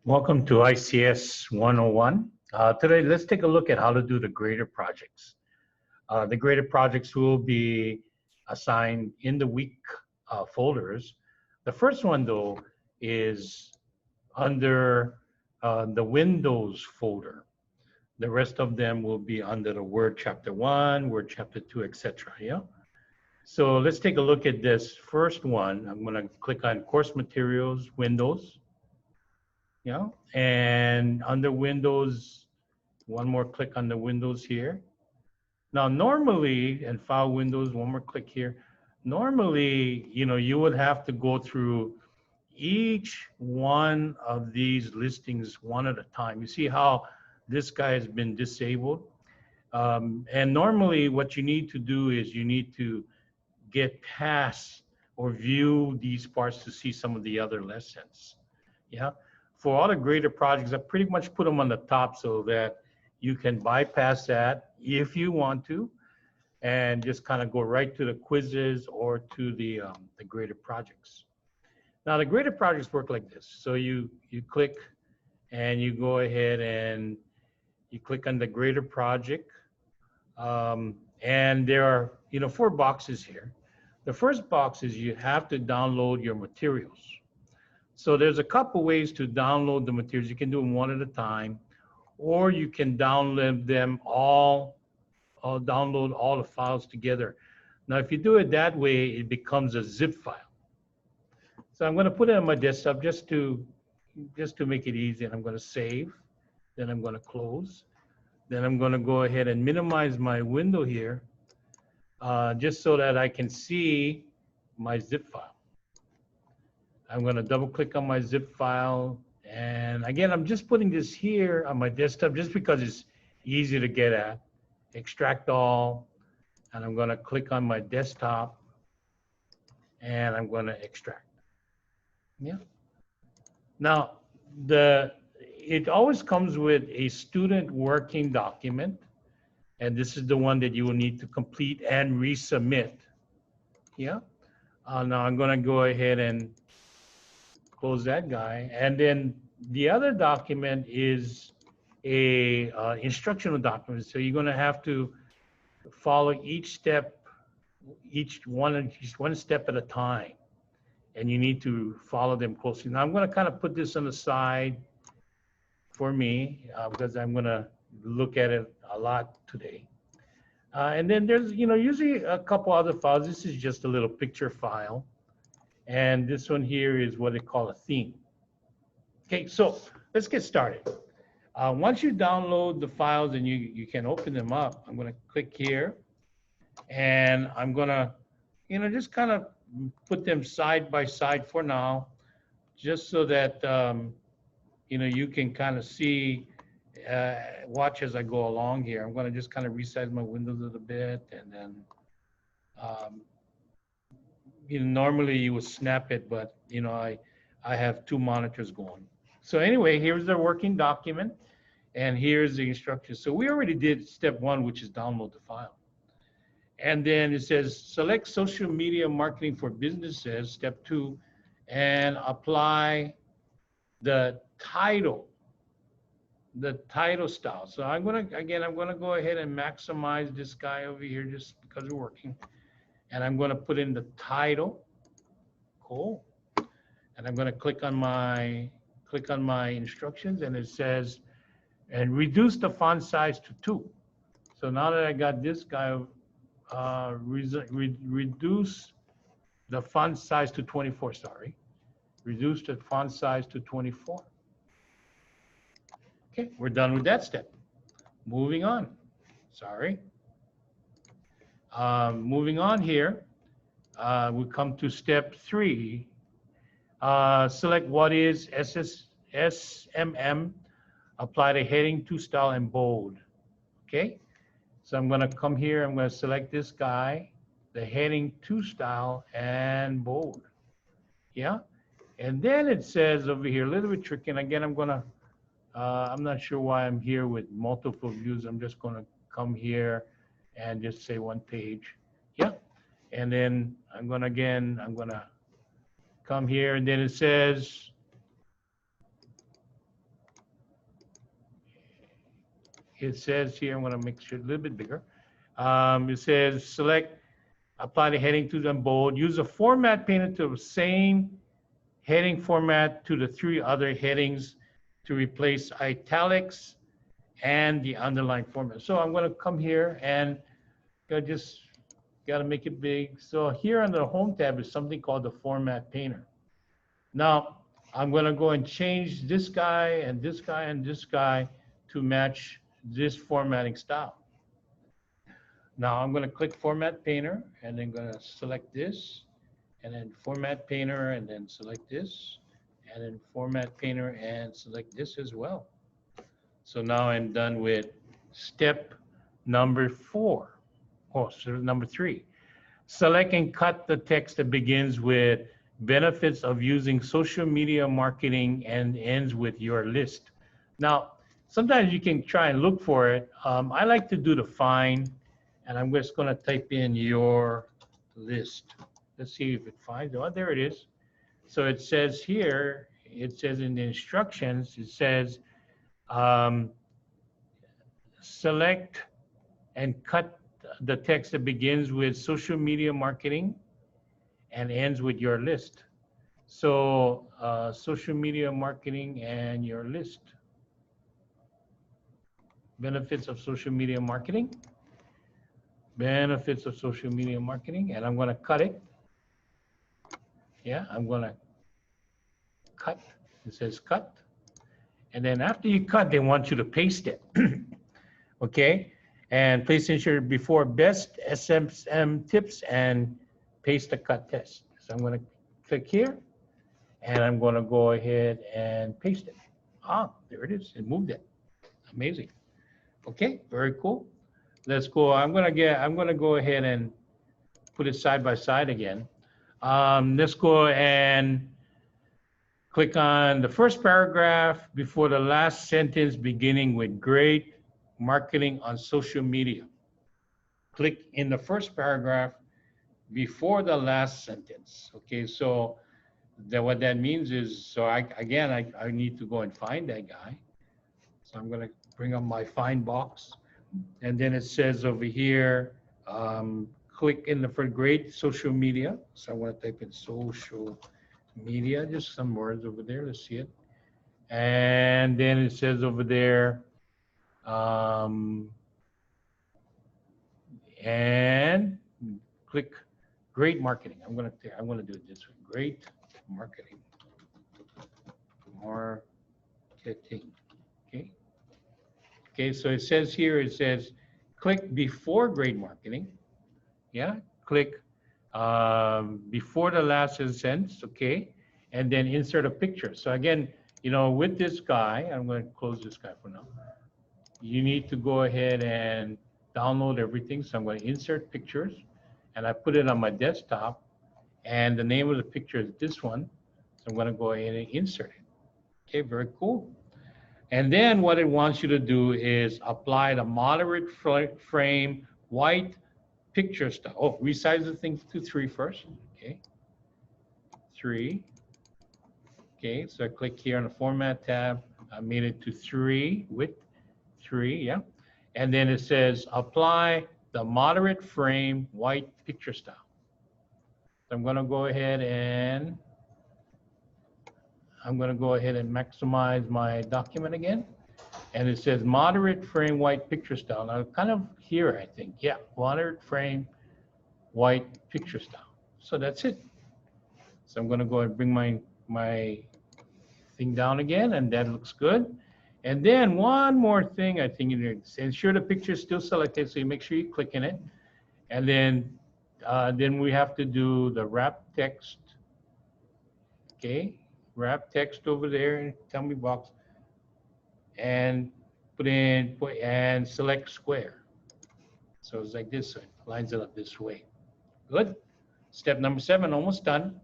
Welcome to ICS 101. Today, let's take a look at how to do the graded projects. The graded projects will be assigned in the week folders. The first one, though, is under the Windows folder. The rest of them will be under the Word Chapter 1, Word Chapter 2, etc. Yeah. So let's take a look at this first one. I'm going to click on Course Materials, Windows. Yeah, and under Windows, one more click on the Windows here. Now, normally, and File Windows, one more click here. Normally, you would have to go through each one of these listings one at a time. You see how this guy has been disabled? And normally, what you need to do is you need to get past or view these parts to see some of the other lessons. Yeah. For all the graded projects, I pretty much put them on the top so that you can bypass that if you want to, and just kind of go right to the quizzes or to the graded projects. Now, the graded projects work like this. So you click and you go ahead and you click on the graded project. And there are 4 boxes here. The first box is you have to download your materials. So there's a couple ways to download the materials. You can do them one at a time, or you can download them all, download all the files together. Now, if you do it that way, it becomes a zip file. So I'm going to put it on my desktop just to make it easy. And I'm going to save. Then I'm going to close. Then I'm going to go ahead and minimize my window here, just so that I can see my zip file. I'm going to double click on my zip file. And again, I'm just putting this here on my desktop just because it's easy to get at. Extract all. And I'm going to click on my desktop. And I'm going to extract. Yeah. Now, it always comes with a student working document. And this is the one that you will need to complete and resubmit. Yeah. Now I'm going to go ahead and close that guy. And then the other document is a instructional document. So you're going to have to follow each step, each one step at a time. And you need to follow them closely. Now I'm going to kind of put this on the side for me because I'm going to look at it a lot today. And then there's, usually a couple other files. This is just a little picture file. And this one here is what they call a theme. Okay, so let's get started. Once you download the files and you can open them up, I'm going to click here. And I'm going to, just kind of put them side by side for now, just so that, you can kind of see, watch as I go along here. I'm going to just kind of resize my windows a little bit, and then normally you would snap it, but I have 2 monitors going. So anyway, here's the working document, and here's the instructions. So we already did step 1, which is download the file. And then it says select social media marketing for businesses, step 2, and apply the title style. So I'm going to go ahead and maximize this guy over here just because we're working. And I'm going to put in the title. Cool. And I'm going to click on my instructions, and it says, and reduce the font size to 2. So now that I got this guy, reduce the font size to 24, sorry. Reduce the font size to 24. Okay, we're done with that step. Moving on. Sorry. Moving on here, we come to step 3. Select what is SMM, apply the heading to style and bold. Okay, so I'm going to come here, I'm going to select this guy, the heading to style and bold. Yeah, and then it says over here, a little bit tricky, and again, I'm not sure why I'm here with multiple views. I'm just going to come here and just say 1 page. Yeah. And then I'm going to come here, and then it says it says here, I'm going to make sure a little bit bigger. It says select, apply the heading to them bold. Use a format painted to the same heading format to the three other headings to replace italics and the underline format. So I'm going to come here and just got to make it big. So here under the home tab is something called the format painter. Now I'm going to go and change this guy and this guy and this guy to match this formatting style. Now I'm going to click Format Painter and then going to select this and then Format Painter and then select this and then Format Painter and select this as well. So now I'm done with step number 4. Oh, so number 3. Select and cut the text that begins with benefits of using social media marketing and ends with your list. Now, sometimes you can try and look for it. I like to do the find, and I'm just going to type in your list. Let's see if it finds. Oh, there it is. So it says here, it says in the instructions, it says select and cut the text that begins with social media marketing and ends with your list. So social media marketing and your list. Benefits of social media marketing. Benefits of social media marketing. And I'm going to cut it. Yeah, I'm going to cut. It says cut. And then after you cut, they want you to paste it. Okay. And please ensure before best SMM tips and paste the cut test. So I'm going to click here and I'm going to go ahead and paste it. Ah, there it is. It moved it. Amazing. Okay, very cool. Let's go. I'm going to go ahead and put it side by side again. Let's go and click on the first paragraph before the last sentence beginning with great marketing on social media. Click in the first paragraph before the last sentence. Okay, so what that means is, so I need to go and find that guy. So I'm going to bring up my find box. And then it says over here, click in the first great social media. So I want to type in social media, just some words over there. Let's see it. And then it says over there, and click great marketing. I'm going to do it this way. Great marketing. Marketing. Okay. Okay. So it says here, it says click before great marketing. Yeah. Click before the last sentence. Okay. And then insert a picture. So again, you know, with this guy, I'm going to close this guy for now. You need to go ahead and download everything. So I'm going to insert pictures and I put it on my desktop and the name of the picture is this one. So I'm going to go ahead and insert it. Okay, very cool. And then what it wants you to do is apply the moderate frame white picture style. Oh, resize the thing to 3 first. Okay, 3. Okay, so I click here on the format tab. I made it to 3 width. 3, yeah. And then it says apply the moderate frame white picture style. So I'm going to go ahead and maximize my document again. And it says moderate frame white picture style. Now kind of here, I think, yeah, moderate frame white picture style. So that's it. So I'm going to go and bring my thing down again, and that looks good. And then one more thing, I think, ensure the picture is still selected, so you make sure you click in it. And then we have to do the wrap text. Okay, wrap text over there, tell me box, and and select square. So it's like this, so it lines it up this way. Good. Step number 7, almost done.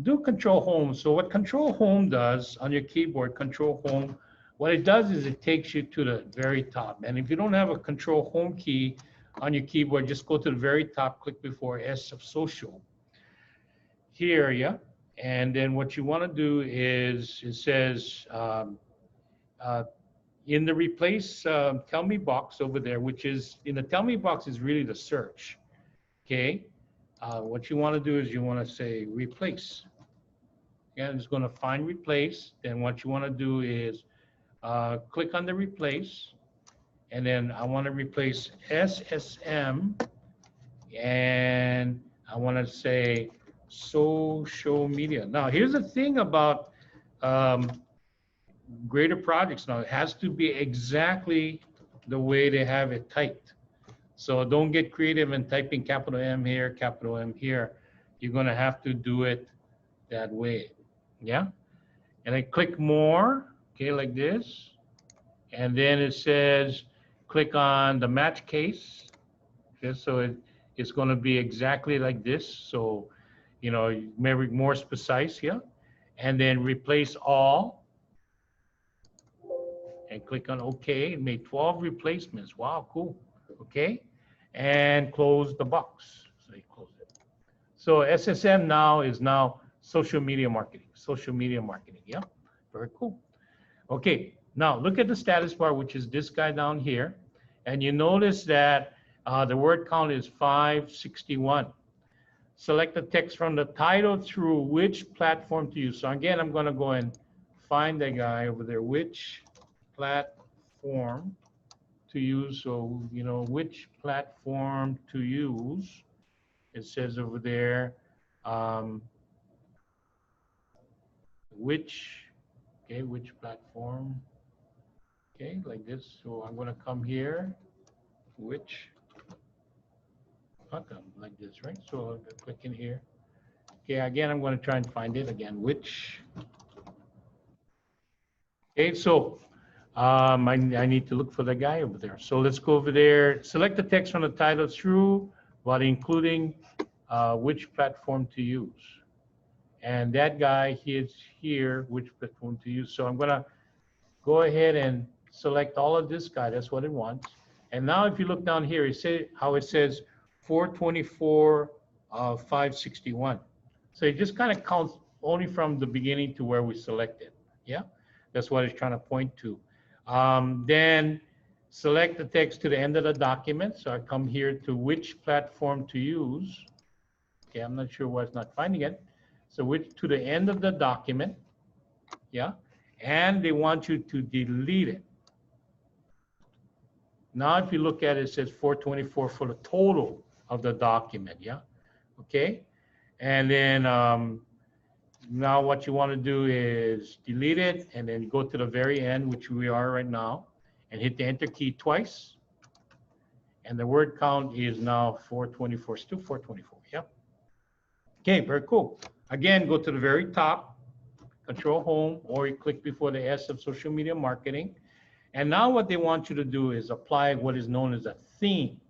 Do Control Home. So what Control Home does on your keyboard, Control Home, what it does is it takes you to the very top. And if you don't have a Control Home key on your keyboard, just go to the very top, click before S of social. Here, yeah. And then what you want to do is, it says, in the replace tell me box over there, which is in the tell me box is really the search. Okay. What you want to do is you want to say replace. And it's going to find replace. Then what you want to do is click on the replace. And then I want to replace SSM. And I want to say social media. Now, here's the thing about um, greater projects. Now, it has to be exactly the way they have it typed. So don't get creative and typing capital M here, capital M here. You're going to have to do it that way. Yeah. And I click more, okay, like this. And then it says, click on the match case. Okay, so it's going to be exactly like this. So, you know, maybe more precise here. And then replace all. And click on OK. It made 12 replacements. Wow, cool. Okay. And close the box. So you close it. So SSM now is now social media marketing. Social media marketing. Yeah. Very cool. Okay. Now look at the status bar, which is this guy down here. And you notice that the word count is 561. Select the text from the title through which platform to use. So again, I'm going to go and find that guy over there. Which platform to use? So, you know, which platform to use? It says over there, which platform? Okay, like this. So I'm going to come here, which, like this, right? So I'm going to click in here. Okay, again, I'm going to try and find it again, which. Okay, so I need to look for the guy over there. So let's go over there, select the text from the title through, while including which platform to use. And that guy is here, which platform to use. So I'm going to go ahead and select all of this guy. That's what it wants. And now if you look down here, it says how it says 424 561. So it just kind of counts only from the beginning to where we selected. Yeah, that's what it's trying to point to. Then select the text to the end of the document. So I come here to which platform to use. Okay, I'm not sure why it's not finding it. So which to the end of the document. Yeah, and they want you to delete it. Now, if you look at it, it says 424 for the total of the document. Yeah, okay. And then now what you want to do is delete it and then go to the very end, which we are right now, and hit the enter key twice. And the word count is now 424, still 424. Yep. Okay, very cool. Again, go to the very top, control home, or you click before the S of social media marketing. And now what they want you to do is apply what is known as a theme.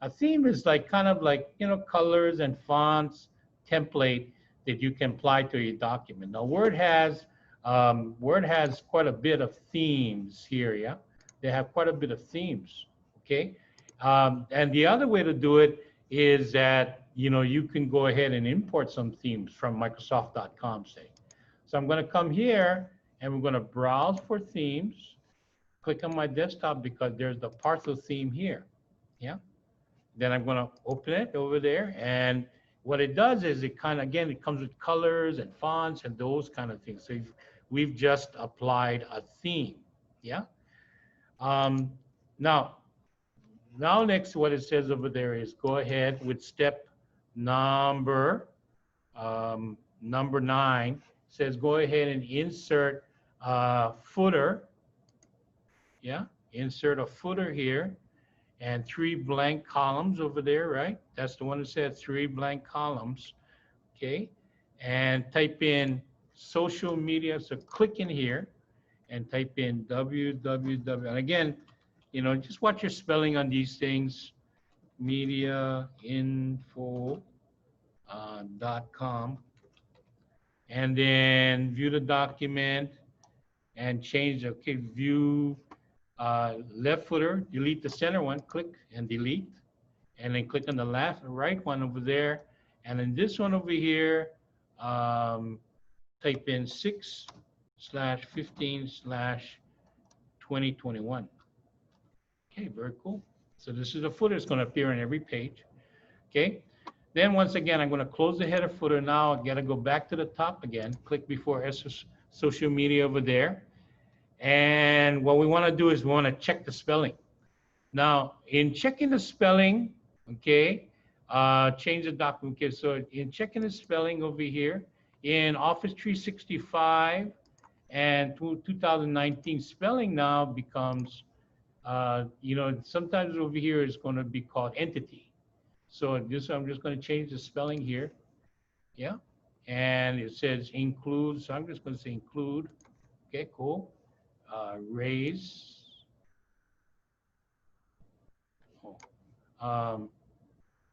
A theme is like kind of like, you know, colors and fonts, template that you can apply to your document. Now, Word has quite a bit of themes here, yeah? They have quite a bit of themes, okay? And the other way to do it is that, you know, you can go ahead and import some themes from Microsoft.com, say. So I'm going to come here and we're going to browse for themes. Click on my desktop because there's the Partho theme here, yeah? Then I'm going to open it over there, and what it does is it kind of, again, it comes with colors and fonts and those kind of things. So we've just applied a theme, yeah? Now next, what it says over there is go ahead with step number 9. It says go ahead and insert footer, yeah? Insert a footer here. And 3 blank columns over there, right? That's the one that says 3 blank columns, okay? And type in social media. So click in here and type in www. And again, you know, just watch your spelling on these things. Mediainfo.com. And then view the document and change, okay, view left footer, delete the center one, click and delete, and then click on the right one over there, and then this one over here, type in 6/15/20 2021. Okay, very cool. So this is the footer. It's going to appear on every page. Okay. Then once again, I'm going to close the header footer now. I got to go back to the top again. Click before social media over there. And what we want to do is we want to check the spelling. Now, in checking the spelling, okay, change the document. Okay, so in checking the spelling over here, in Office 365 and 2019, spelling now becomes, sometimes over here is going to be called entity. So I'm just going to change the spelling here. Yeah. And it says include. So I'm just going to say include. Okay, cool. Raise. Oh,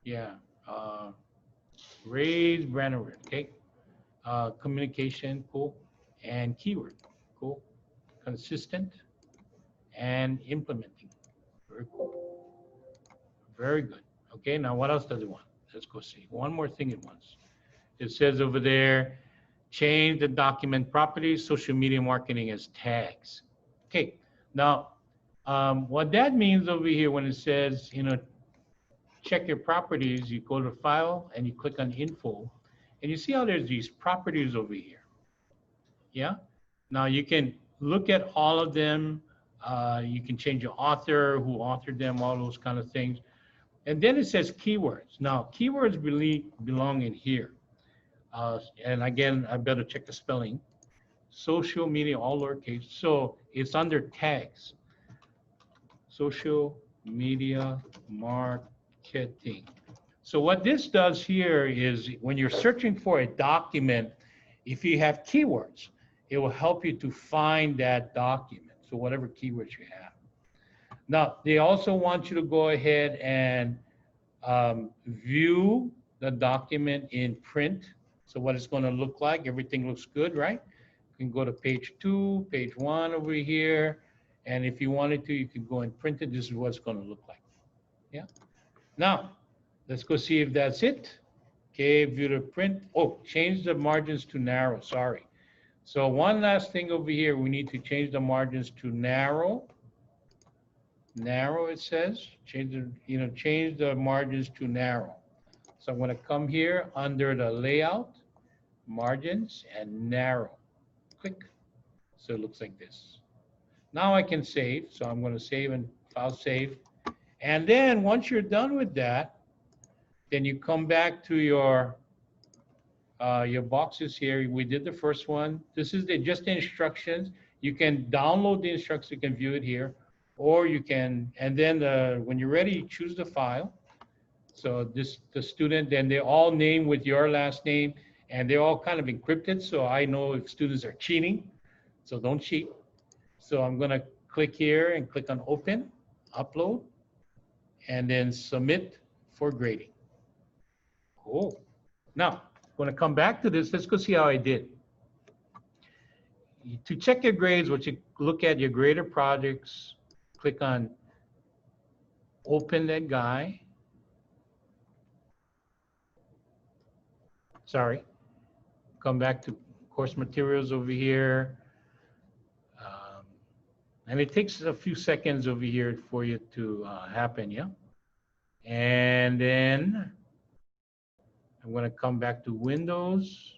yeah. Uh, raise brand alert. Okay. Communication. Cool. And keyword. Cool. Consistent and implementing. Very cool. Very good. Okay. Now what else does it want? Let's go see. One more thing it wants. It says over there, change the document properties, social media marketing as tags. Okay, now what that means over here when it says, check your properties, you go to file and you click on info and you see how there's these properties over here. Yeah, now you can look at all of them. You can change your author, who authored them, all those kind of things. And then it says keywords. Now, keywords really belong in here. And again, I better check the spelling. Social media, all lowercase. So it's under tags. Social media marketing. So what this does here is when you're searching for a document, if you have keywords, it will help you to find that document. So whatever keywords you have. Now, they also want you to go ahead and view the document in print. So what it's going to look like, everything looks good, right? You can go to page 2, page 1 over here. And if you wanted to, you can go and print it. This is what it's going to look like. Yeah. Now, let's go see if that's it. Okay, view the print. Oh, change the margins to narrow. Sorry. So one last thing over here, we need to change the margins to narrow. Narrow, it says. Change the margins to narrow. So I'm going to come here under the layout, margins, and narrow. Click. So it looks like this. Now I can save. So I'm going to save and file save. And then once you're done with that, then you come back to your boxes here. We did the first one. This is just the instructions. You can download the instructions. You can view it here. Or you can, and then when you're ready, you choose the file. So the student, then they're all named with your last name, and they're all kind of encrypted. So I know if students are cheating, so don't cheat. So I'm going to click here and click on open, upload, and then submit for grading. Cool. Now, I'm going to come back to this. Let's go see how I did. To check your grades, what you look at your graded projects, click on open that guy. Sorry. Come back to course materials over here. And it takes a few seconds over here for you to happen, yeah? And then I'm going to come back to Windows.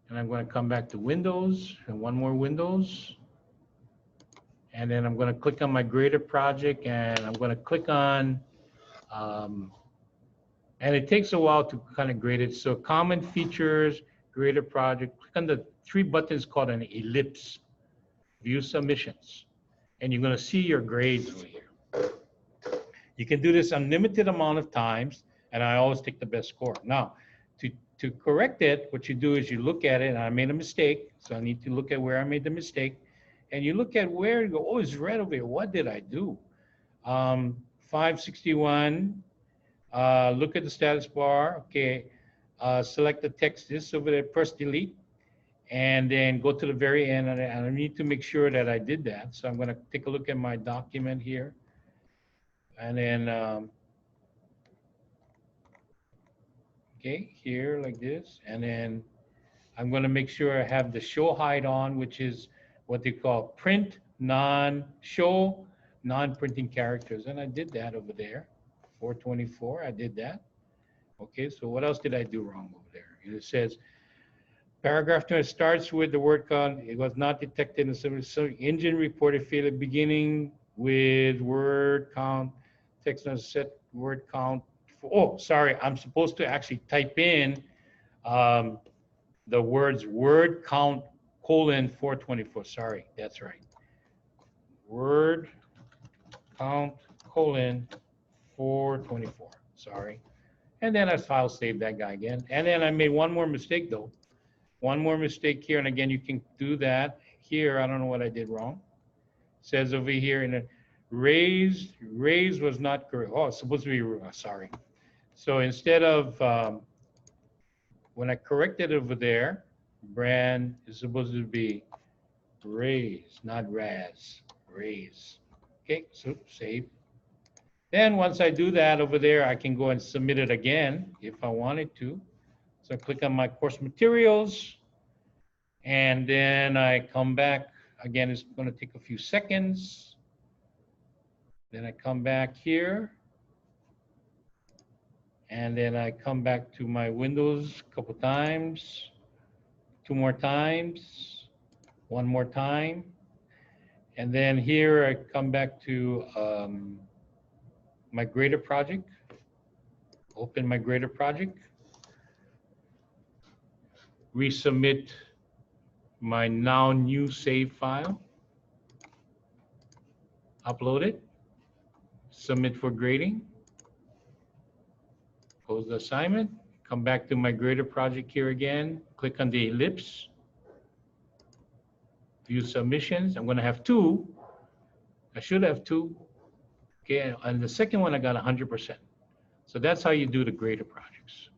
And I'm going to come back to Windows and one more Windows. And then I'm going to click on my graded project and I'm going to click on, and it takes a while to kind of grade it. So common features, graded project, click on the 3 buttons called an ellipse, view submissions. And you're going to see your grades over here. You can do this unlimited amount of times, and I always take the best score. Now, to correct it, what you do is you look at it, and I made a mistake, so I need to look at where I made the mistake. And you look at where you go, oh, it's red over here. What did I do? 561, look at the status bar. Okay, select the text, this over there, press delete. And then go to the very end, and I need to make sure that I did that. So I'm going to take a look at my document here. And then, okay, here like this. And then I'm going to make sure I have the show hide on, which is what they call print show non-printing characters. And I did that over there. 424, I did that. Okay, so what else did I do wrong over there? It says, paragraph 2 starts with the word count. It was not detected in some engine reported failure beginning with word count. Text not set word count. Oh, sorry, I'm supposed to actually type in the words word count colon 424. Sorry, that's right. Word count colon 424. Sorry. And then I file save that guy again. And then I made one more mistake though. One more mistake here. And again, you can do that here. I don't know what I did wrong. It says over here in a raised was not correct. Oh, it's supposed to be, sorry. So instead of, when I corrected over there, brand is supposed to be raise, not raz, raise. Okay, so save. Then once I do that over there, I can go and submit it again if I wanted to. So I click on my course materials, and then I come back. Again, it's going to take a few seconds. Then I come back here, and then I come back to my windows a couple times, 2 more times, 1 more time. And then here I come back to my grader project, open my grader project, resubmit my now new save file, upload it, submit for grading, close the assignment, come back to my grader project here again, click on the ellipse, view submissions. I'm going to have 2. I should have 2. Okay, and the second one I got 100%. So that's how you do the grader projects.